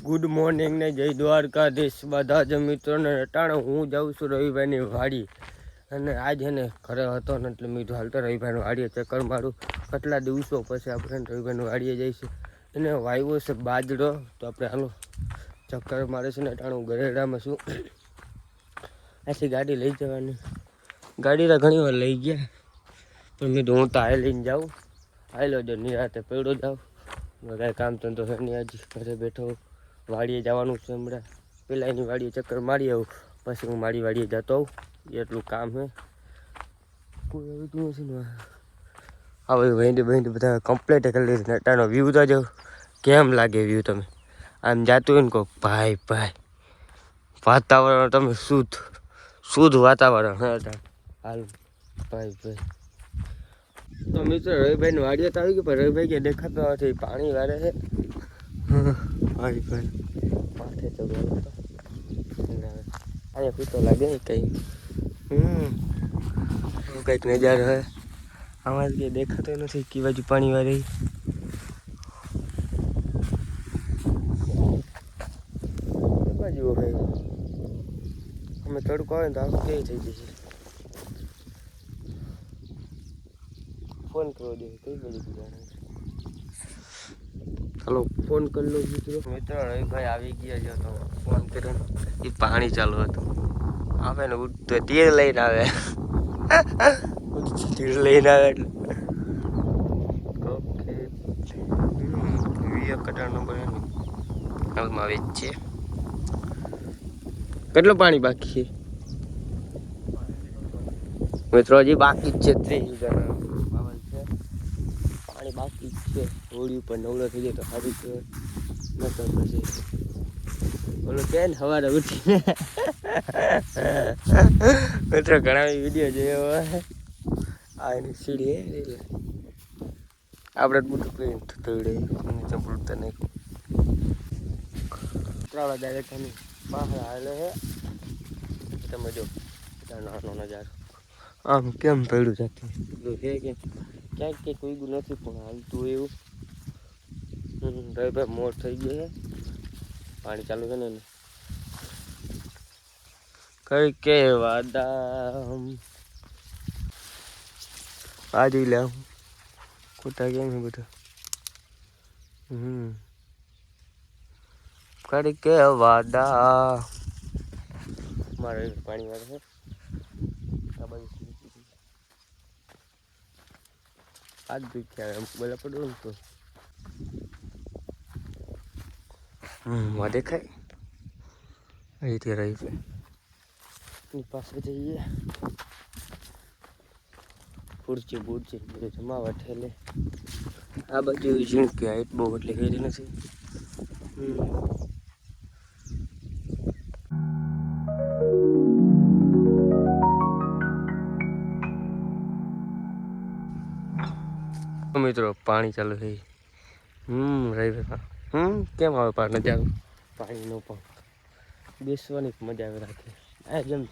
Good morning ને જય દ્વારકાધીશ બધા જ મિત્રોને અટાણે હું જાઉં છું રવિભાઈની વાડી અને આજ એને ઘરે હતો ને એટલે મીઠું હાલતો રવિભાઈની વાડીએ ચક્કર મારું કેટલા દિવસો પછી આપણે રવિભાઈની વાડીએ જઈશું એને વાવ્યો છે બાજરો તો આપણે હાલો ચક્કર મારે છે ને અટાણે હું ગરેડામાં છું આથી ગાડી લઈ જવાની ગાડી તો ઘણી વાર લઈ ગયા પણ મીઠું હું તો હાઈ લઈને જાઉં હાઈલો જો નિરાતે પડ્યો જાઉં કાંઈ કામ ધંધો છે નહીં આજે ઘરે બેઠો વાડીએ જવાનું છે હમણાં પહેલાં એની વાડીએ ચક્કર મારી આવું પછી હું મારી વાડીએ જતો આવું એટલું કામ છે કોઈ આવતું નથી ને હવે ભેંડી બધા કમ્પ્લીટ કરી લીધી અટાનો વ્યૂ તો જો કેમ લાગે વ્યૂ તમે આમ જાતું હોય ને કહો ભાઈ વાતાવરણ તમે શુદ્ધ વાતાવરણ હાલ ભાઈ તો મિત્રો રવિભાઈની વાડીએ તો આવી ગયું પણ રવિભાઈ કે દેખાતો નથી પાણી વારે છે ભાઈ માથે ચડવાનો તો અહીંયા પીતો લાગે ને કંઈ કંઈક નજારો હે આમાં કંઈ દેખાતો નથી કે બાજુ પાણી વારે બાજુ હોય અમે તડકો આવે ને તો આખું કેવી થઈ જશે ફોન કરવો જોઈએ કઈ બાજુ જાણે ચાલો ફોન કરી લો મિત્રો રવિભાઈ આવી ગયા છે તો ફોન કર્યો એ પાણી ચાલુ હતું આવે ને ઉઠતો તીર લઈને આવે તીર લઈને આવે એટલે ઓકે કટાર નંબર હાલમાં આવે જ છે કેટલું પાણી બાકી છે મિત્રો હજી બાકી જ છે 30 જણા પાણી બાકી જ છે હોળી ઉપર નવલો થઈ જાય તો સારું છે નકર પછી ઓલો કે ને સવારે ઉઠીને મિત્રો ઘણા વિડીયો જોયો હોય આ એની સીડી એટલે આપણે મોટું પ્રિન્ટ થયું ચંપડતા નાખ્યું ત્રાળા ડાયરેક્ટ એની બહાર હાલે છે તમે જો નાનો નજારો આમ કેમ પડ્યું જાતું છે કે ક્યાંક કંઈક ઉગ્યું નથી પણ હાલતું એવું રવિભાઈ મોર થઈ ગયો છે પાણી ચાલુ છે ને એને કઈ કે વાદા આ જોઈ લે ખોટા કેમ છે બધા કઈ કે વાદા મારે પાણી વાળે છે આ બાજુ આજ દેખ્યા બોલા પડ્યો ને તો માં દેખાય અહીંથી રહી છે એની પાસે જઈએ ફૂરચી બૂરચી બધું જમાવા ઠેલે આ બાજુ ઝીણકી હાઈટ બહુ એટલે કરી નથી મિત્રો પાણી ચાલુ થઈ રવિભાઈ કેમ આવે પાર નજારો પાણીનો પણ બેસવાની મજા આવે રાખે આ જેમ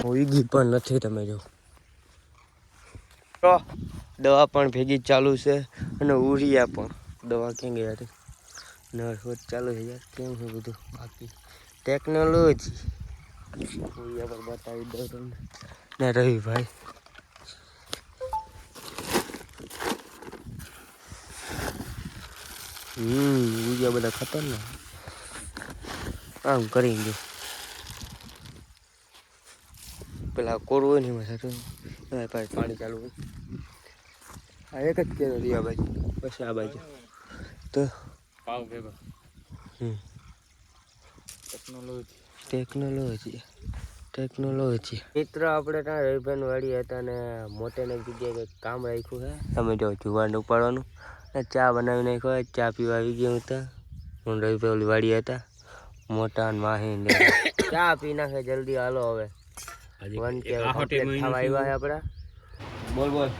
ઉગી પણ નથી તમે જો દવા પણ ભેગી ચાલુ છે અને ઉરિયા પણ દવા ક્યાં ગયા હતી નર્સ ચાલુ છે યાર કેમ છે બધું બાકી ટેકનોલોજી ઉરિયા પર બતાવી દઉં તમને ને રવિભાઈ બીજા બધા ખતરનાક આમ કરી દે પેલા કોરું હોય ને એમાં સાથે પાછી પાણી ચાલુ હોય આ એક જ કેરો આ બાજુ પછી આ બાજુ તો ટેકનોલોજી મિત્ર આપણે ત્યાં રવિભાઈ વાડી હતા ને મોટેને જગ્યાએ કામ રાખ્યું છે તમે જો જુવાન ઉપાડવાનું ચા બનાવી નાખ્યો ચા પીવા આવી ગયા હતા હું રવિભાઈ ઓલી વાડી હતા મોટા ને માહી ને ચા પી નાખે જલ્દી હાલો હવે વન કે ખાવા આવ્યા છે આપણા બોલ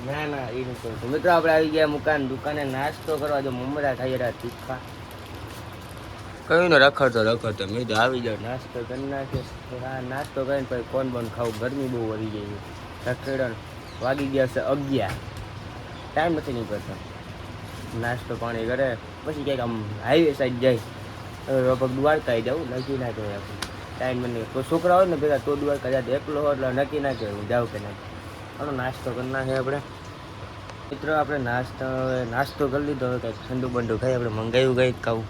ના એ નથી મિત્રો આપણે આવી ગયા દુકાને નાસ્તો કરવા જો મમરા ખાઈ તીખા કયું ને રખડતો મેં તો આવી જાવ નાસ્તો કરી નાખે નાસ્તો કરીને પછી કોણ ખાવું ગરમી બહુ વધી ગઈ રખેડા વાગી ગયા છે 11, ટાઈમ નથી નીકળતો. નાસ્તો પાણી કરે પછી ક્યાંક આમ હાઈવે સાઈડ જાય, લગભગ દ્વારકા આવી જાઉં, નક્કી ના કહેવાય આપણે. ટાઈમ મને કોઈ છોકરા હોય ને ભેગા તો દ્વારકા જાય, એકલો હોય એટલે નક્કી ના કહેવાય હું જાઉં કે ના. હાલો નાસ્તો કરી નાખીએ આપણે મિત્રો. આપણે નાસ્તો કરી લીધો, હવે કંઈક ઠંડુ બંડુ ખાઈ. આપણે મંગાવ્યું કંઈક ખાવું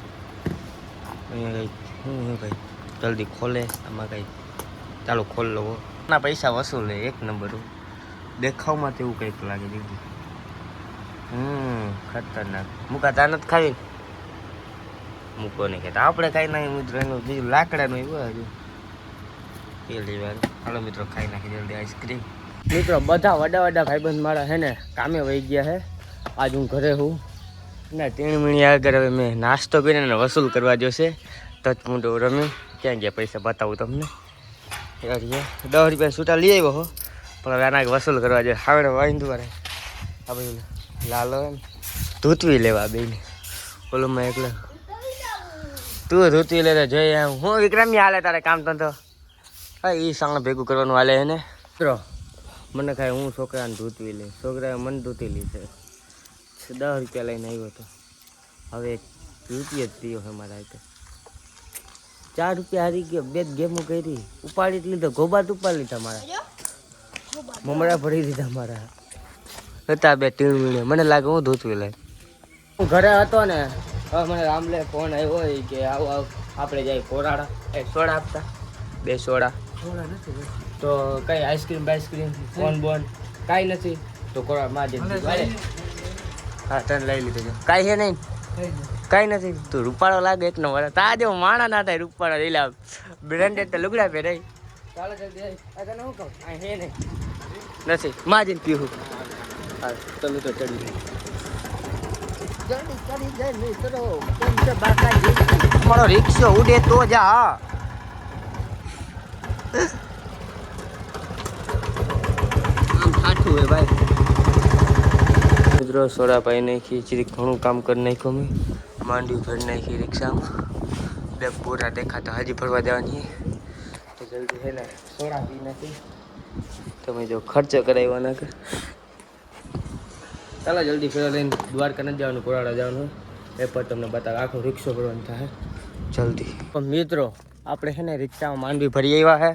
અહીંયા કંઈક શું કંઈક જલ્દી ખોલે આમાં કંઈક. ચાલો ખોલ લો. ના પૈસા વસૂલે એક નંબર. દેખાવમાં તેવું કંઈક લાગે દીદી. ખતરનાક. મૂકા તા નથી ખાવી, મૂકો નહીં કહેતા આપણે ખાઈ નાખીએ મિત્રો. એનું બીજું લાકડાનું એવું હજુ પેલી વાર. હાલો મિત્રો ખાઈ નાખી જલ્દી આઈસ્ક્રીમ. મિત્રો બધા વડા ભાઈબંધ મારા હે ને કામે વહી ગયા હે. આજ હું ઘરે હું ના 3 મિનિટ આગળ. હવે મેં નાસ્તો કરીને વસૂલ કરવા જોશે. ટચમૂટો રમી ક્યાં ગયા પૈસા બતાવું તમને. 10 રૂપિયા છૂટા લઈ આવ્યો હો, પણ હવે આના વસૂલ કરવા જોઈએ. હવે વાંધો વારે આ બધું લાલો એમ ધૂતવી લેવા બેને. ઓલો મેં એકલો તું ધૂતવી લેતા જોઈએ. હું વિક્રમી હાલે તારે કામ ધંધો? હા એ સાંગ ભેગું કરવાનું હાલે હે ને મિત્રો. મને ખાય હું છોકરાને ધૂતવી લે, છોકરાએ મને ધૂતી લીધે. 10 રૂપિયા લઈને આવ્યો હતો. હવે એક રૂપિયા જ પીયો છે મારા હાથે. 4 રૂપિયા હારી ગયો. 2 ગેમો કરી, ઉપાડી જ લીધો. ગોબાત ઉપાડી લીધા મારા, મમરા ભરી દીધા મારા હતા 2 ટીણ. મને લાગે હું ધૂતવી લે. હું ઘરે હતો ને, હવે મને રામલે ફોન આવ્યો હોય કે આવો આપણે જાય કોરાડા. સોડા આપતા 2 સોડા. તો કઈ આઈસ્ક્રીમ બાઈસ્ક્રીમ ફોન બોન કાંઈ નથી. તો કોરા માં જઈ હા તને લઈ લીધો છે. કાંઈ છે નહીં, કાંઈ નથી. તું રૂપાળો લાગે એક નંબર. તા જો માણા ના થાય રૂપાળો લઈ લાવ. બ્રેન્ડેડ તો લુગડા પહેરે. ચાલો જલ્દી તને શું કહું આ હે નહીં નથી માજીને પીવું. હા તમે તો ચડી જલ્દી ચડી જાય મિત્રો. મારો રિક્ષો ઉડે તો જા. આમ ઠાઠું હે ભાઈ. મિત્રો સોડા પાઈ નાખી, ચીરી ઘણું કામ કરી નાખ્યું. મેં માંડવી ભરી નાખી રિક્ષામાં. 2 પૂરા દેખાતા હજી ભરવા દેવાની. તો જલ્દી છે ને સોડા પી નાખી. તમે જો ખર્ચો કરાવ્યો ના કે ચાલો જલ્દી ફેરો લઈને દ્વારકા નથી જવાનું, કોરાડા જવાનું. એ પર તમને બતાવે આખો રિક્ષો ભરવાનું થાય જલ્દી. પણ મિત્રો આપણે છે ને રિક્ષામાં માંડવી ભરી આવ્યા છે.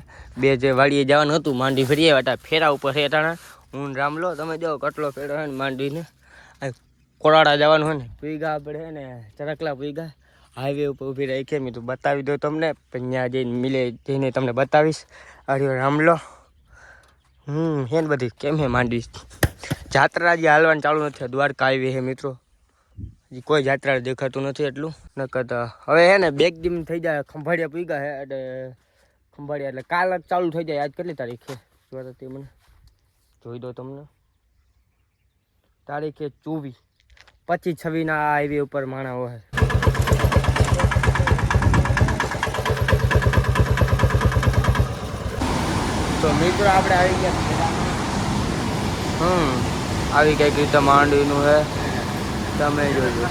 2 જે વાડીએ જવાનું હતું માંડવી ભરી આવ્યા હતા. ફેરા ઉપર છે અટાણા હું રામલો. તમે જો કેટલો ફેરો છે ને માંડવીને. કોરાડા જવાનું હોય ને પીગા આપણે છે ને ચરકલા પીગા હાઈવે ઉપર ઊભી રાખીએ. મેં તો બતાવી દો તમને, પણ ત્યાં જઈને મિલે જઈને તમને બતાવીશ. અરે રામલો હે ને બધી કેમ હે માંડવી. જાત્રા હજી હાલવાનું ચાલુ નથી. દ્વારકા આવી હે મિત્રો. હજી કોઈ જાત્રા દેખાતું નથી એટલું ન કરતા. હવે હે ને 2 દિન થઈ જાય ખંભાળિયા પીગા હે. એટલે ખંભાળિયા એટલે કાલ જ ચાલુ થઈ જાય. આજ કેટલી તારીખ છે જોવા તે મને જોઈ દો તમને. તારીખે 24, 25, 26 ના હાઈવે ઉપર માણા હોય. તો મિત્રો આપણે આવી ગયા. આવી કઈક રીતે માંડવીનું હે. તમે જોજો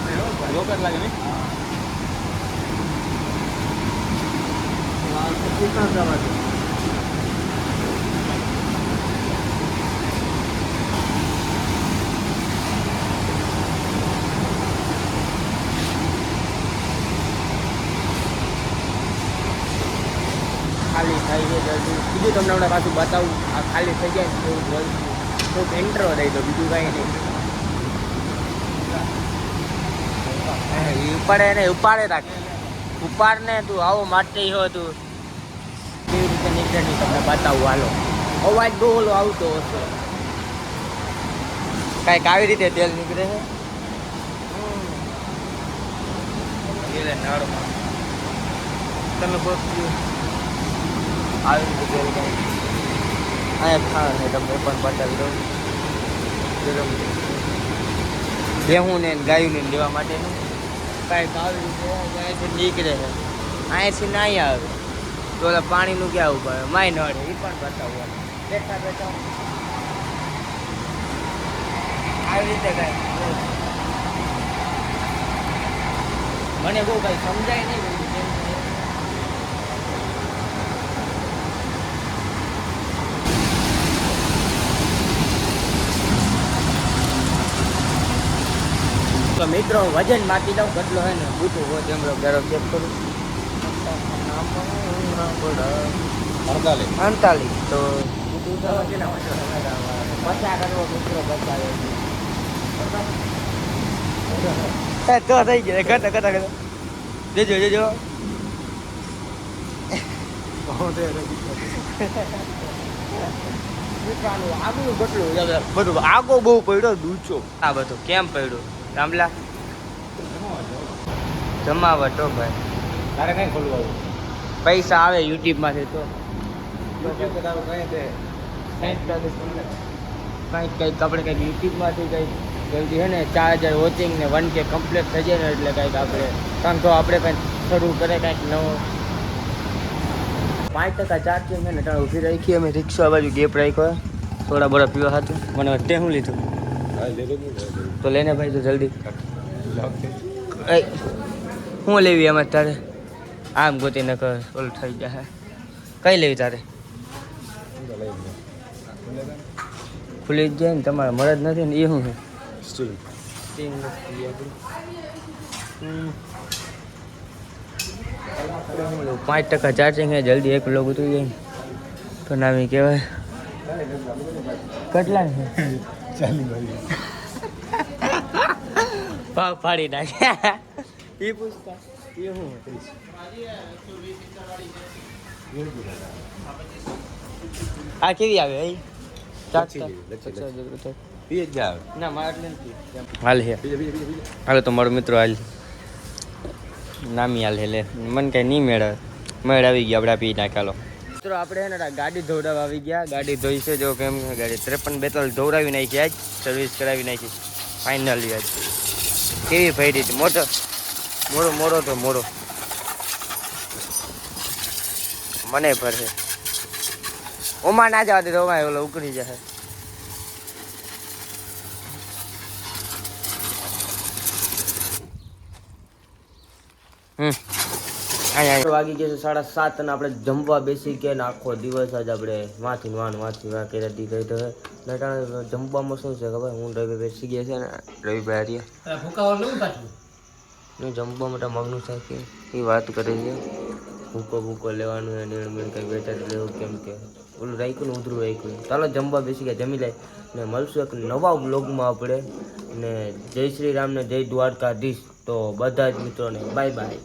ખાલી થઈ છે જલ્દી. બીજું તમને હમણાં પાછું બતાવું. આ ખાલી થઈ જાય ને એવું બોલ થોડુંક એન્ટ્રો દઈ દો, બીજું કાંઈ નહીં. ઉપાડે ને ઉપાડે રાખ. ઉપાડ ને તું આવો માટે હો. તું કેવી રીતે નીકળે નહીં તમને બતાવું. હાલો અવાજ બહુ ઓલો આવતો હશે. કાંઈક આવી રીતે તેલ નીકળે છે. નળમાં તમે કોઈ આવી રીતે તેલ કાંઈ અહીંયા ખાવા ને તમને પણ બતાવી દઉં. ભેહું ને ગાયું ને લેવા માટેનું કાંઈક આવી રીતે અહીંયાથી નીકળે છે. અહીંયાથી ના અહીં આવે તો ઓલા પાણીનું ક્યાં ઉભા માય નડે એ પણ બતાવવાનું. બેઠા બેઠા આવી રીતે કાંઈ મને બહુ કાંઈ સમજાય નહીં. તો મિત્રો વજન માપી દઉં કેટલો હે ને બૂટું હોય તેમ જરા ચેક કરું 48 તો પચાસ કરવો મિત્રો બચાવે તો થઈ ગયો કરતા દેજો આગળ કેટલું બધું આગો બહુ પડ્યો દૂચો આ બધું કેમ પડ્યું રામલા જમાવટ હો ભાઈ તારે કઈ ખોલવું પૈસા આવે યુટ્યુબ માંથી તો કંઈક આપણે કંઈક યુટ્યુબમાંથી કંઈક જલ્દી હે ને 4000 વોચિંગ ને 1K કમ્પ્લીટ થઈ જાય ને એટલે કંઈક આપણે કારણ તો આપણે કંઈક શરૂ કરે કંઈક નવો 5% ચાર્જિંગ છે ને ત્યાં ઊભી રાખી અમે રિક્ષા બાજુ ગેપ રાખ્યો થોડા બરા પીવા હતું મને તે શું લીધું તો લઈને ભાઈ તો જલ્દી શું લેવી એમાં તારે આમ ગોતી ન કર ઓલું થઈ જાય કઈ લેવી તારે ખુલી જ જાય ને તમારે મરદ નથી ને એ શું છે સ્ટીલ નથી 5% ચાર્જિંગ છે જલ્દી એક લોગ ઉતરી જાય ને તો નામી કહેવાય કેટલા છે ભાવ ફાડી નાખ્યા એ પૂછતા એ શું આ કેવી આવે ના મારે હાલ હે હાલો તો મારો મિત્રો હાલ નામી હાલ લે મને કઈ નહીં મેળ આવી ગયા આપણે પી નાખ્યા મિત્રો આપણે ને ગાડી ધોવડાવવા આવી ગયા ગાડી ધોઈ છે જો કેમ ગાડી 53 ધોવડાવી નાખી આજ સર્વિસ કરાવી નાખી ફાઇનલી આજ કેવી ફરી હતી મોટો તો મોડો મને ભરશે ઓમાં ના જવા દે તો ઓમાં ઓલો ઉકળી જશે વાગી ગયા છે 7:30 અને આપણે જમવા બેસી ગયા ને આખો દિવસ જ આપણે વાંચી કરી દીધી તો જમવામાં શું છે ખબર હું રવિ બેસી ગયા છે ને રવિભાઈ જમવા માટે મગનું છે એ વાત કરે છે ભૂકો લેવાનું હોય નીણ કંઈ વેચાતી લેવું કેમ કે ઓલું રાખ્યું ને ઉધરું રાખ્યું ચાલો જમવા બેસી ગયા જમી લે ને મળશું એક નવા બ્લોગમાં આપણે ને જય શ્રી રામ ને જય દ્વારકાધીશ તો બધા જ મિત્રોને બાય બાય